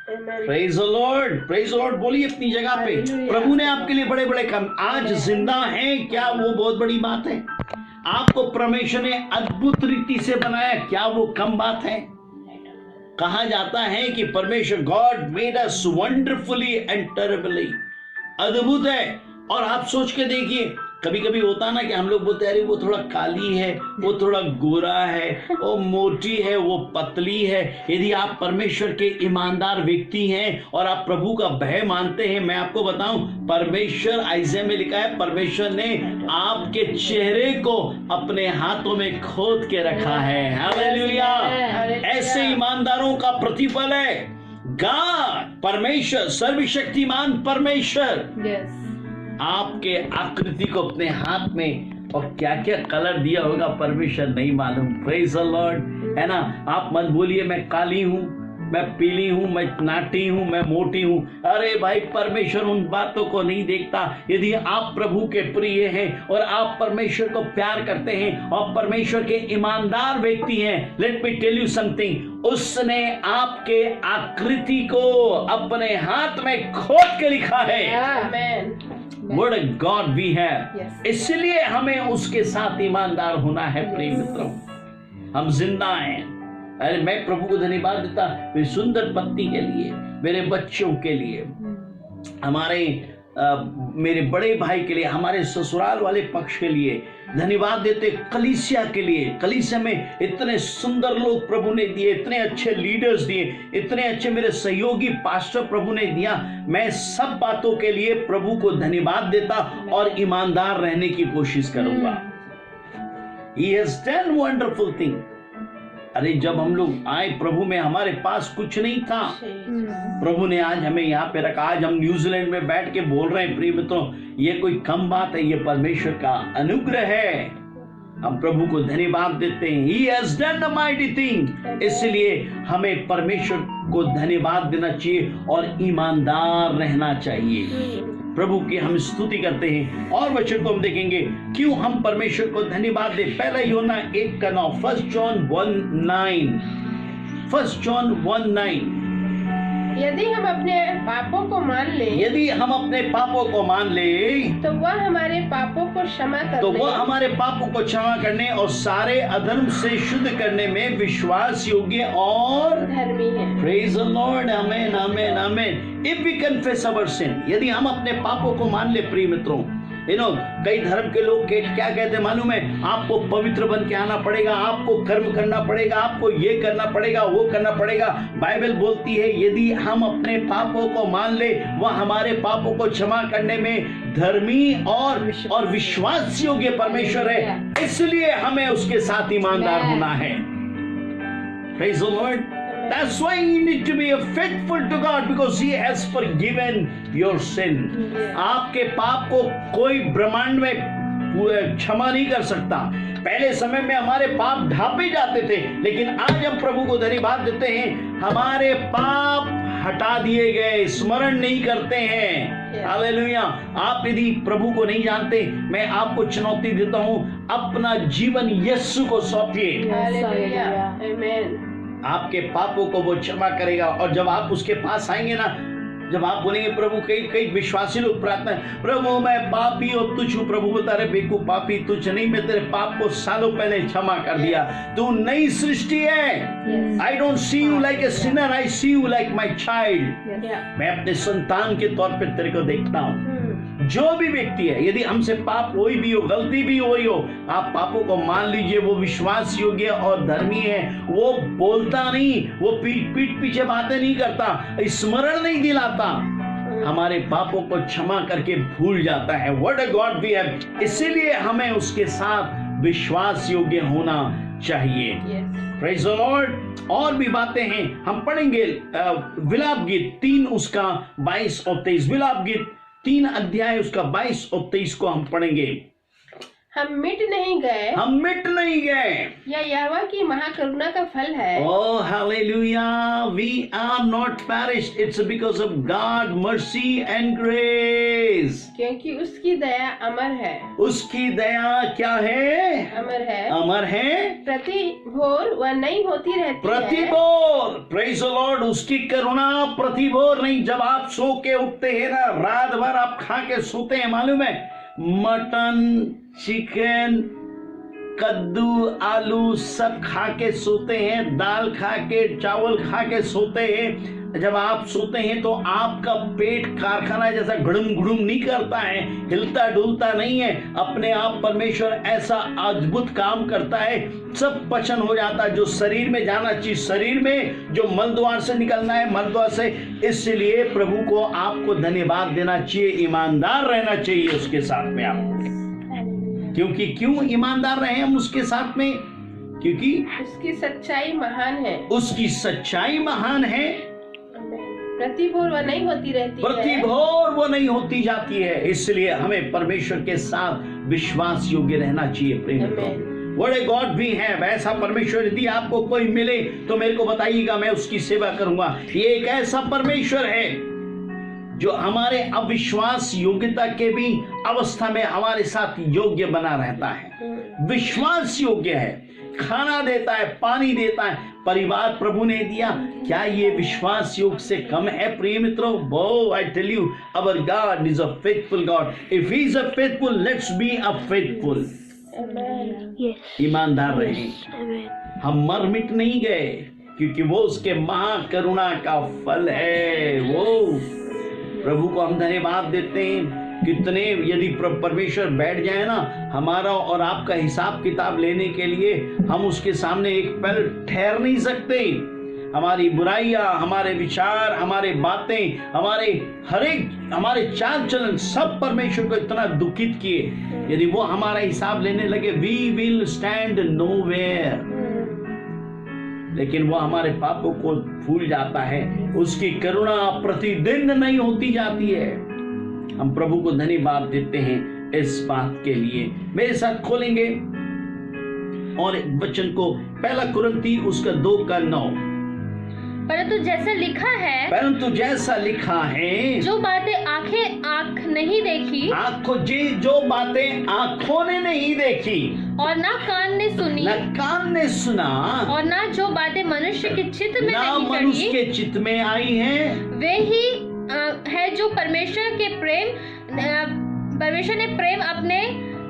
Praise the Lord. Praise the Lord बोलिए अपनी जगह पे। प्रभु ने आपके लिए बड़े बड़े काम, आज जिंदा हैं, क्या वो बहुत बड़ी बात है? आपको परमेश्वर ने अद्भुत रीति से बनाया, क्या वो कम बात है? कहा जाता है कि परमेश्वर God made us wonderfully and terribly, अद्भुत है। और आप सोच के देखिए, कभी कभी होता ना कि हम लोग बोलते हैं अरे वो थोड़ा काली है, वो थोड़ा गोरा है, वो मोटी है, वो पतली है। यदि आप परमेश्वर के ईमानदार व्यक्ति हैं और आप प्रभु का भय मानते हैं, मैं आपको बताऊं, परमेश्वर, आइज़ाया में लिखा है, परमेश्वर ने आपके चेहरे को अपने हाथों में खोद के रखा है। हालेलुया। ऐसे ईमानदारों का प्रतिफल है गॉड, परमेश्वर, सर्वशक्तिमान परमेश्वर। आपके आकृति को अपने हाथ में, और क्या क्या कलर दिया होगा परमेश्वर नहीं मालूम। Praise the Lord. है ना? आप मत बोलिए मैं काली हूं, मैं पीली हूं, मैं नाटी हूं, मैं मोटी हूं। अरे भाई, परमेश्वर उन बातों को नहीं देखता। यदि आप प्रभु के प्रिय हैं और आप परमेश्वर को प्यार करते हैं और परमेश्वर के ईमानदार व्यक्ति हैं, let me tell you something, उसने आपके आकृति को अपने हाथ में खोद के लिखा है। आमीन। What a God we have। इसलिए हमें उसके साथ ईमानदार होना है। प्रिय मित्रों, हम जिंदा हैं। अरे मैं प्रभु को धन्यवाद देता मेरी सुंदर पत्नी के लिए, मेरे बच्चों के लिए, मेरे बड़े भाई के लिए, हमारे ससुराल वाले पक्ष के लिए धन्यवाद देते, कलीसिया के लिए। कलीसिया में इतने सुंदर लोग प्रभु ने दिए, इतने अच्छे लीडर्स दिए, इतने अच्छे मेरे सहयोगी पास्टर प्रभु ने दिया। मैं सब बातों के लिए प्रभु को धन्यवाद देता और ईमानदार रहने की कोशिश करूंगा। He has done wonderful thing। अरे जब हम लोग आए प्रभु में, हमारे पास कुछ नहीं था, प्रभु ने आज हमें यहाँ पे रखा। आज हम न्यूजीलैंड में बैठ के बोल रहे हैं। प्रिय मित्रों, ये कोई कम बात है, ये परमेश्वर का अनुग्रह है। हम प्रभु को धन्यवाद देते हैं। He has done a mighty thing। इसलिए हमें परमेश्वर को धन्यवाद देना चाहिए और ईमानदार रहना चाहिए। प्रभु की हम स्तुति करते हैं और वचन को हम देखेंगे क्यों हम परमेश्वर को धन्यवाद दें। पहला यूहन्ना 1:9, 1 John 1:9, 1 John 1:9। यदि हम अपने पापों को मान ले, यदि हम अपने पापों को मान ले, तो वह हमारे पापों को क्षमा करने, तो वह हमारे पापों को क्षमा करने और सारे अधर्म से शुद्ध करने में विश्वास योग्य और धर्मी है। Praise the Lord. आमेन, आमेन, आमेन। If we confess our sin, यदि हम अपने पापों को मान ले। प्रिय मित्रों, कई धर्म के लोग क्या कहते हैं मालूम है? आपको पवित्र बन के आना पड़ेगा, आपको कर्म करना पड़ेगा, आपको ये करना पड़ेगा, वो करना पड़ेगा। बाइबल बोलती है यदि हम अपने पापों को मान ले, वह हमारे पापों को क्षमा करने में धर्मी और विश्वास योग्य परमेश्वर है। इसलिए हमें उसके साथ ईमानदार होना है। Praise the Lord। That's why you need to be faithful to God because He has forgiven your sin। आपके पाप को कोई ब्रह्मांड में क्षमा नहीं कर सकता। पहले समय में हमारे पाप ढांपे जाते थे, लेकिन आज हम प्रभु को धन्यवाद देते हैं, हमारे पाप हटा दिए गए, स्मरण नहीं करते हैं। हालेलुया। आप यदि प्रभु को नहीं जानते, मैं आपको चुनौती देता हूं, अपना जीवन यीशु को सौंपिए। हालेलुया, आमीन। आपके पापों को वो क्षमा करेगा। और जब आप उसके पास आएंगे ना, जब आप बोलेंगे प्रभु, कई विश्वासी लोग प्रार्थना, प्रभु मैं पापी और तुझ हूं, प्रभु बता रहे बेवकूफ पापी तुझ नहीं, मैं तेरे पाप को सालों पहले क्षमा कर दिया, तू नई सृष्टि है। I don't see you like a sinner, I see you like my child. मैं अपने संतान के तौर पर तेरे को देखता हूँ। जो भी व्यक्ति है, यदि हमसे पाप हुई भी हो, गलती भी हुई हो, आप पापों को मान लीजिए, वो विश्वास योग्य और धर्मी है। वो बोलता नहीं, वो पीठ पीछे बातें नहीं करता, स्मरण नहीं दिलाता, हमारे पापों को क्षमा करके भूल जाता है। What a God we have. इसीलिए हमें उसके साथ विश्वास योग्य होना चाहिए। Praise the Lord. और भी बातें हैं, हम पढ़ेंगे विलाप गीत 3 उसका 22 और 23। विलाप गीत 3 अध्याय उसका 22 और 23 को हम पढ़ेंगे। हम मिट नहीं गए, हम मिट नहीं गए, यह यहोवा की महाकरुणा का फल है। Oh hallelujah, we are not perished, it's because of God mercy and grace। क्योंकि उसकी दया अमर है। उसकी दया क्या है? अमर है। अमर है। प्रति भोर वह नई होती रहती है। प्रति भोर, प्रेज़ द लॉर्ड। उसकी करुणा प्रति भोर नहीं। जब आप सो के उठते हैं ना, रात भर आप खा के सोते हैं, मालूम है, मटन, चिकन, कद्दू, आलू सब खा के सोते हैं, दाल खा के, चावल खा के सोते हैं। जब आप सोते हैं तो आपका पेट कारखाना जैसा घुड़ुम घुड़ुम नहीं करता है, हिलता डुलता नहीं है। अपने आप परमेश्वर ऐसा अद्भुत काम करता है, सब पचन हो जाता है। जो शरीर में जाना चाहिए शरीर में, जो मल द्वार से निकलना है मल द्वार से। इसलिए प्रभु को आपको धन्यवाद देना चाहिए, ईमानदार रहना चाहिए उसके साथ में आपको। क्योंकि क्यों ईमानदार रहे हम उसके साथ में? क्योंकि उसकी सच्चाई महान है। उसकी सच्चाई महान है। प्रति भोर वो नहीं होती रहती है। प्रति भोर वो नहीं होती जाती है। इसलिए हमें परमेश्वर के साथ विश्वास योग्य रहना चाहिए। प्रेम What a God we have। ऐसा परमेश्वर यदि आपको कोई मिले तो मेरे को बताइएगा, मैं उसकी सेवा करूंगा। ये एक ऐसा परमेश्वर है जो हमारे अविश्वास योग्यता के भी अवस्था में हमारे साथ योग्य बना रहता है। विश्वास योग्य है, खाना देता है, पानी देता है, परिवार प्रभु ने दिया। क्या ये विश्वास योग से कम है प्रिय मित्रों? वो I tell you, our God is a faithful God. If he is a faithful, let's be a faithful. ईमानदार रहे। हम मर मिट नहीं गए, क्योंकि वो उसके महाकरुणा का फल है। वो प्रभु को हम धन्यवाद देते हैं। कितने यदि परमेश्वर बैठ जाए ना हमारा और आपका हिसाब किताब लेने के लिए, हम उसके सामने एक पल ठहर नहीं सकते। हमारी बुराइयां, हमारे विचार, हमारे बातें, हमारे चाल चलन सब परमेश्वर को इतना दुखित किए। यदि वो हमारा हिसाब लेने लगे, वी विल स्टैंड नोवेयर। लेकिन वो हमारे पापों को भूल जाता है। उसकी करुणा प्रतिदिन नहीं होती जाती है। हम प्रभु को धन्यवाद देते हैं इस बात के लिए। मेरे साथ खोलेंगे और वचन को, 1 कुरिन्थी उसका 2:9। परंतु जैसा लिखा है, जो बातें आंख नहीं देखी, जो बातें आंखों ने नहीं देखी, और ना कान ने सुना, और ना जो बातें मनुष्य के चित्त में मनुष्य के चित्त में आई हैं, वे ही है जो परमेश्वर ने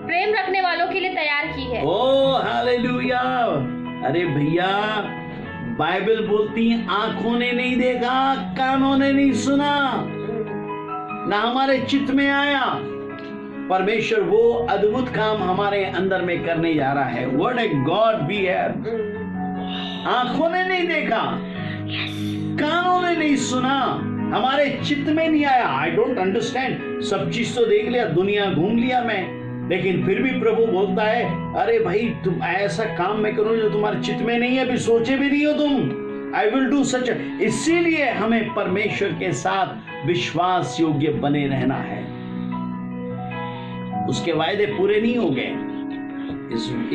प्रेम रखने वालों के लिए तैयार की है। ओ हालेलुया। अरे भैया, बाइबल बोलती है आंखों ने नहीं देखा, कानों ने नहीं सुना, ना हमारे चित्त में आया। परमेश्वर वो अद्भुत काम हमारे अंदर में करने जा रहा है। What a God we have। आंखों ने नहीं देखा, कानों ने नहीं सुना, हमारे चित्त में नहीं आया। I don't understand. सब चीज तो देख लिया, दुनिया घूम लिया मैं, लेकिन फिर भी प्रभु बोलता है, अरे भाई तुम ऐसा काम मैं करूं जो तुम्हारे चित्त में नहीं है, अभी सोचे भी नहीं हो तुम। I will do such. इसीलिए हमें परमेश्वर के साथ विश्वास योग्य बने रहना है। उसके वायदे पूरे नहीं हो गए।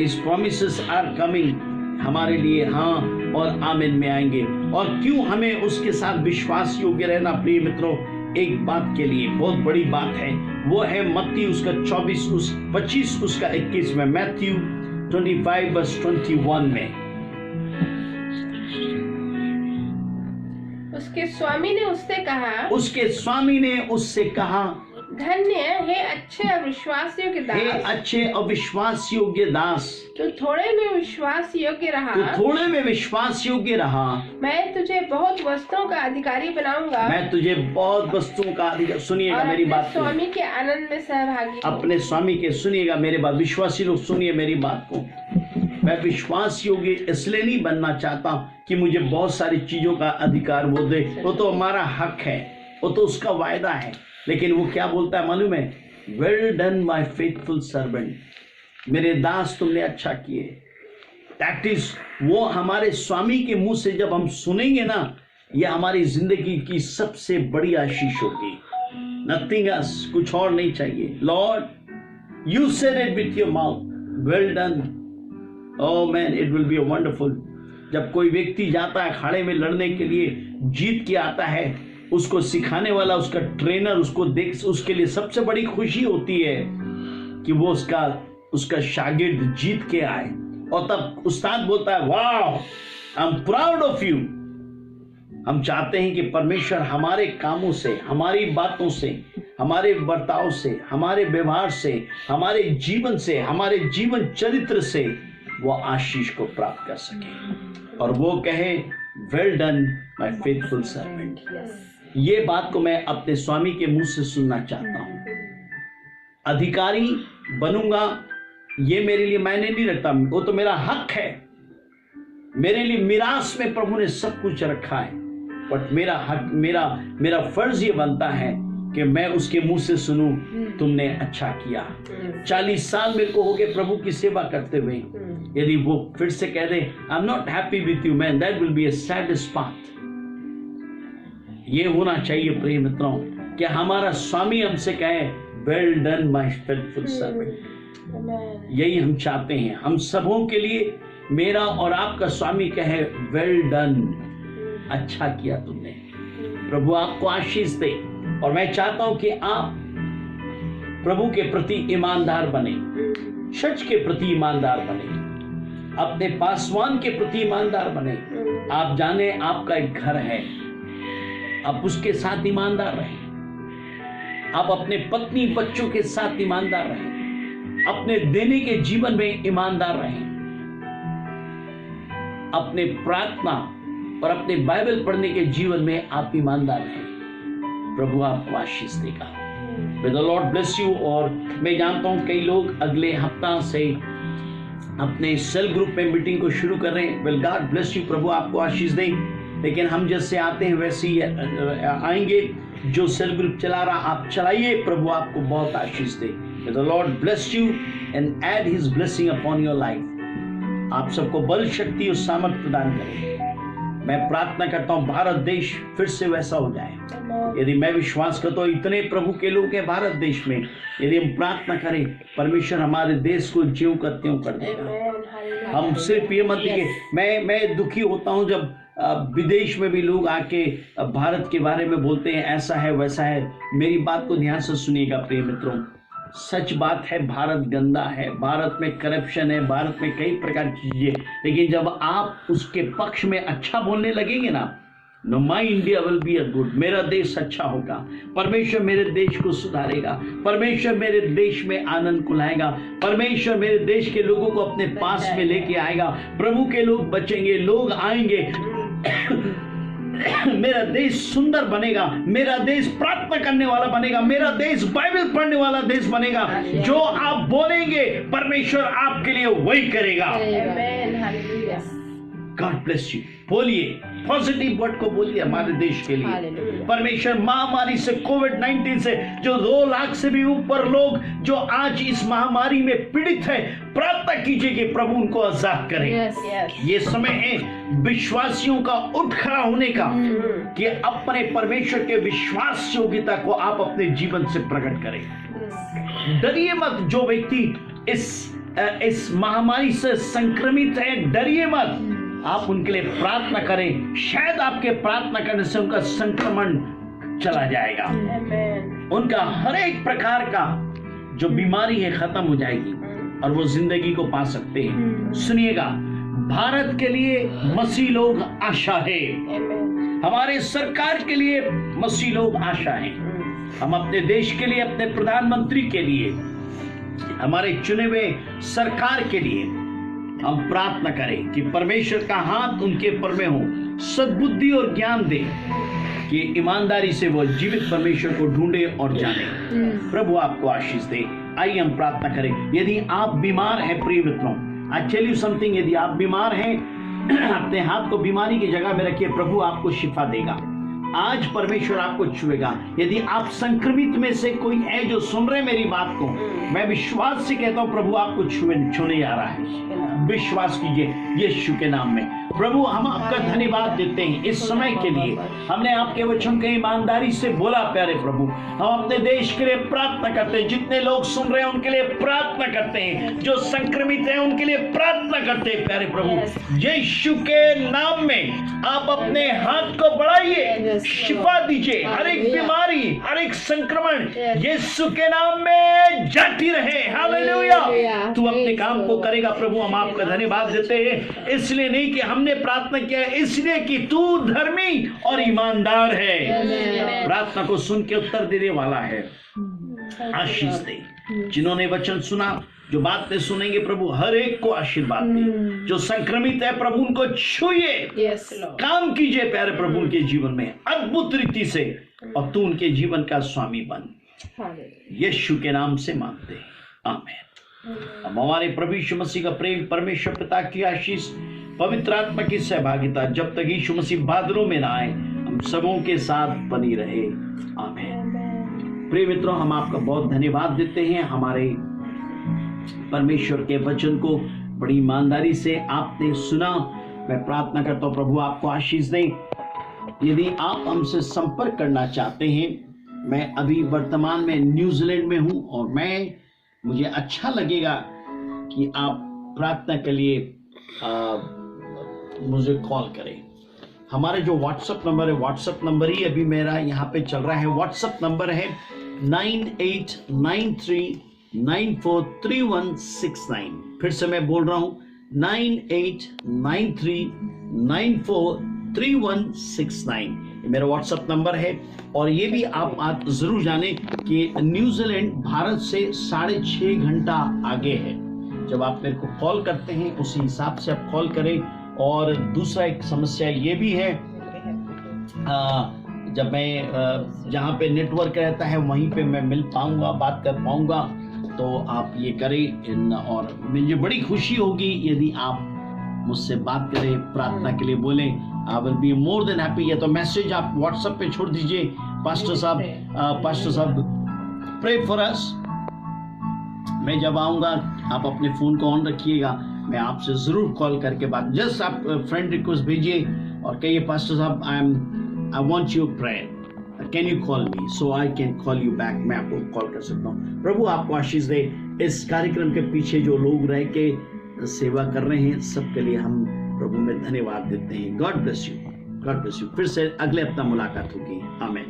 इस प्रॉमिसेस आर कमिंग, हमारे लिए हाँ और आमीन में आएंगे। और क्यों हमें उसके साथ विश्वास योग्य रहना प्रिय मित्रों? एक बात के लिए, बहुत बड़ी बात है, वो है मत्ती उसका 25 उसका 21 में, मैथ्यू 25:21 में। उसके स्वामी ने उससे कहा, उसके स्वामी ने उससे कहा, धन्य है अच्छे अविश्वास योग्य दास, हे अच्छे अविश्वास योग्य दास, तू थोड़े में विश्वास योग्य रहा, तू थोड़े में विश्वास योग्य रहा, मैं तुझे बहुत वस्तुओं का अधिकारी बनाऊंगा, मैं तुझे बहुत वस्तुओं का अधिकारी। सुनिएगा और मेरी अपने बात को, स्वामी के आनंद में सहभागी हो। अपने स्वामी के सुनिएगा मेरे बात, विश्वासी लोग सुनिए मेरी बात को। मैं विश्वास योग्य इसलिए नहीं बनना चाहता कि मुझे बहुत सारी चीजों का अधिकार वो दे, वो तो हमारा हक है, वो तो उसका वायदा है, लेकिन वो क्या बोलता है मालूम है? Well done my faithful servant, मेरे दास तुमने अच्छा किए। दैट इज, वो हमारे स्वामी के मुंह से जब हम सुनेंगे ना, ये हमारी जिंदगी की सबसे बड़ी आशीष होगी। नथिंग एल्स, कुछ और नहीं चाहिए। Lord you said it with your mouth, well done. Oh man, it will be wonderful. जब कोई व्यक्ति जाता है अखाड़े में लड़ने के लिए, जीत के आता है, उसको सिखाने वाला, उसका ट्रेनर उसको देख, उसके लिए सबसे बड़ी खुशी होती है कि वो उसका शागिर्द जीत के आए। और तब उस्ताद बोलता है, वाह, I am proud of you. हम चाहते हैं कि परमेश्वर हमारे कामों से, हमारी बातों से, हमारे बर्ताव से, हमारे व्यवहार से, हमारे जीवन से, हमारे जीवन चरित्र से वो आशीष को प्राप्त कर सके और वो कहे, well done my faithful servant. ये बात को मैं अपने स्वामी के मुंह से सुनना चाहता हूं। अधिकारी बनूंगा ये मेरे लिए मायने नहीं रखता, वो तो मेरा हक है। मेरे लिए मिरास में प्रभु ने सब कुछ रखा है, बट मेरा हक, मेरा फर्ज ये बनता है कि मैं उसके मुंह से सुनूं, तुमने अच्छा किया। 40 साल मेरे को हो गए प्रभु की सेवा करते हुए। यदि वो फिर से कह दे, I am not happy with you man, that will be a saddest path. ये होना चाहिए प्रिय मित्रों कि हमारा स्वामी हमसे कहे, well done my faithful servant. यही हम चाहते हैं, हम सबों के लिए मेरा और आपका स्वामी कहे, वेल डन, अच्छा किया तुमने। प्रभु आपको आशीष दे। और मैं चाहता हूं कि आप प्रभु के प्रति ईमानदार बने, सच के प्रति ईमानदार बने, अपने पासवान के प्रति ईमानदार बने। आप जाने आपका एक घर है, आप उसके साथ ईमानदार रहें। आप अपने पत्नी बच्चों के साथ ईमानदार रहें, अपने देने के जीवन में ईमानदार रहें, अपने प्रार्थना और अपने बाइबल पढ़ने के जीवन में आप ईमानदार रहें। प्रभु आपको आशीष देगा। May the Lord bless you। और मैं जानता हूं कई लोग अगले हफ्ता से अपने सेल ग्रुप में मीटिंग को शुरू कर रहे हैं। Well, God bless you, प्रभु आपको आशीष दे। लेकिन हम जैसे आते हैं वैसे ही आएंगे। जो सेल ग्रुप चला रहा आप चलाइए, प्रभु आपको बहुत आशीष दे। May the Lord bless you and add His blessing upon your life। आप सबको बल, शक्ति और सामर्थ प्रदान करें। मैं प्रार्थना करता हूं भारत देश फिर से वैसा हो जाए। यदि मैं विश्वास करता हूं इतने प्रभु के लोग हैं भारत देश में, यदि हम प्रार्थना करें, परमेश्वर हमारे देश को ज्यों का त्यों कर देगा। हम सिर्फ ये मत कि मैं दुखी होता हूं जब विदेश में भी लोग आके भारत के बारे में बोलते हैं, ऐसा है वैसा है। मेरी बात को ध्यान से सुनिएगा प्रिय मित्रों, सच बात है, भारत गंदा है, भारत में करप्शन है, भारत में कई प्रकार की चीजें। लेकिन जब आप उसके पक्ष में अच्छा बोलने लगेंगे ना, know my India will be a good, मेरा देश अच्छा होगा, परमेश्वर मेरे देश को सुधारेगा, परमेश्वर मेरे देश में आनंद को लाएगा, परमेश्वर मेरे देश के लोगों को अपने पास में लेके आएगा, प्रभु के लोग बचेंगे, लोग आएंगे, मेरा देश सुंदर बनेगा, मेरा देश प्रार्थना करने वाला बनेगा, मेरा देश बाइबल पढ़ने वाला देश बनेगा। जो आप बोलेंगे परमेश्वर आपके लिए वही करेगा। God bless you. बोलिए, पॉजिटिव वर्ड को बोलिए हमारे देश के लिए। परमेश्वर महामारी से, कोविड-19 से जो 2 लाख से भी ऊपर लोग जो आज इस महामारी में पीड़ित है, प्रार्थना कीजिए कि प्रभु उनको आजाद करें। ये समय है विश्वासियों का उठ खड़ा होने का, कि अपने परमेश्वर के विश्वास योग्यता को आप अपने जीवन से प्रकट करें। डरिए मत। जो व्यक्ति इस महामारी से संक्रमित है, डरिए मत। आप उनके लिए प्रार्थना करें, शायद आपके प्रार्थना करने से उनका संक्रमण चला जाएगा, उनका हर एक प्रकार का जो बीमारी है खत्म हो जाएगी और वो जिंदगी को पा सकते हैं। सुनिएगा, भारत के लिए मसीह लोग आशा है। हमारे सरकार के लिए मसीह लोग आशा हैं। हम अपने देश के लिए, अपने प्रधानमंत्री के लिए, हमारे चुने हुए सरकार के लिए हम प्रार्थना करें कि परमेश्वर का हाथ उनके पर में हो, सद्बुद्धि और ज्ञान दे कि ईमानदारी से वो जीवित परमेश्वर को ढूंढे और जाने। प्रभु आपको आशीष दे। आइए हम प्रार्थना करें। यदि आप बीमार हैं प्रिय मित्रों, आई टेल यू समथिंग, यदि आप बीमार हैं अपने हाथ को बीमारी की जगह में रखिए, प्रभु आपको शिफा देगा। आज परमेश्वर आपको छुएगा। यदि आप संक्रमित में से कोई है जो सुन रहे मेरी बात को, मैं विश्वास से कहता हूं प्रभु आपको छूने आ रहा है। विश्वास कीजिए यीशु के नाम में। प्रभु हम आपका धन्यवाद देते हैं इस समय के लिए। हमने आपके वचन के ईमानदारी से बोला प्यारे प्रभु। हम अपने देश के लिए प्रार्थना करते हैं, जितने लोग सुन रहे हैं उनके लिए प्रार्थना करते हैं, जो संक्रमित हैं उनके लिए प्रार्थना करते हैं प्यारे प्रभु। यीशु के नाम में आप अपने हाथ को बढ़ाइए, शिफा दीजिए। हर एक बीमारी, हर एक संक्रमण यीशु के नाम में जाती रहे। हालेलुया। तू अपने काम को करेगा प्रभु। हम आपका धन्यवाद देते हैं, इसलिए नहीं कि हमने प्रार्थना किया, इसलिए कि तू धर्मी और ईमानदार है, प्रार्थना को सुन के उत्तर देने वाला है। आशीष दे जिन्होंने वचन सुना, जो बातें सुनेंगे प्रभु हर एक को आशीर्वाद दे। जो संक्रमित है प्रभु उनको छूइए, काम कीजिए प्यारे प्रभु उनके जीवन में अद्भुत रीति से, और तू उनके जीवन का स्वामी बन। यीशु के नाम से मांगते हैं, आमीन। अब हमारे प्रभु यीशु मसीह का प्रेम, परमेश्वर पिता की आशीष, पवित्र आत्मा की सहभागिता जब तक यीशु मसीह बादलों में ना आए, हम सबों के साथ बनी रहे, आमीन। प्रिय मित्रों, हम आपका बहुत धन्यवाद देते हैं। हमारे परमेश्वर के वचन को बड़ी ईमानदारी से आपने सुना। मैं प्रार्थना करता हूँ प्रभु आपको आशीष दें। यदि आप हमसे संपर्क करना चाहते हैं, मैं अभी वर्तमान में न्यूजीलैंड में हूँ और मुझे अच्छा लगेगा कि आप प्रार्थना के लिए मुझे कॉल करें। हमारे जो व्हाट्सएप नंबर है, व्हाट्सएप नंबर ही अभी मेरा यहाँ पे चल रहा है। व्हाट्सएप नंबर है 9893943169। फिर से मैं बोल रहा हूँ 9893943169 मेरा व्हाट्सएप नंबर है। और ये भी आप जरूर जानें कि न्यूजीलैंड भारत से 6.5 घंटा आगे है। जब आप मेरे को कॉल करते हैं उसी हिसाब से आप कॉल करें। और दूसरा एक समस्या ये भी है, जब मैं जहाँ पे नेटवर्क रहता है वहीं पे मैं मिल पाऊंगा, बात कर पाऊंगा, तो आप ये करें। और मुझे बड़ी खुशी होगी यदि आप मुझसे बात करें, प्रार्थना के लिए बोलें। I will be more than happy. या तो मैसेज आप व्हाट्सएप पे छोड़ दीजिए, पास्टर साहब प्रे फॉर अस। मैं जब आऊंगा आप अपने फोन को ऑन रखिएगा, मैं आपसे जरूर कॉल करके बात, जस्ट आप फ्रेंड रिक्वेस्ट भेजिए और कहिए पास्टर साहब I want your prayer, can you call me, so I can call you back. मैं आपको कॉल कर सकता हूँ। प्रभु आपको आशीष दे। इस कार्यक्रम के पीछे जो लोग रह के सेवा कर रहे हैं, सबके लिए हम प्रभु में धन्यवाद देते हैं। God bless you, God bless you. फिर से अगले हफ्ता मुलाकात होगी। आमीन।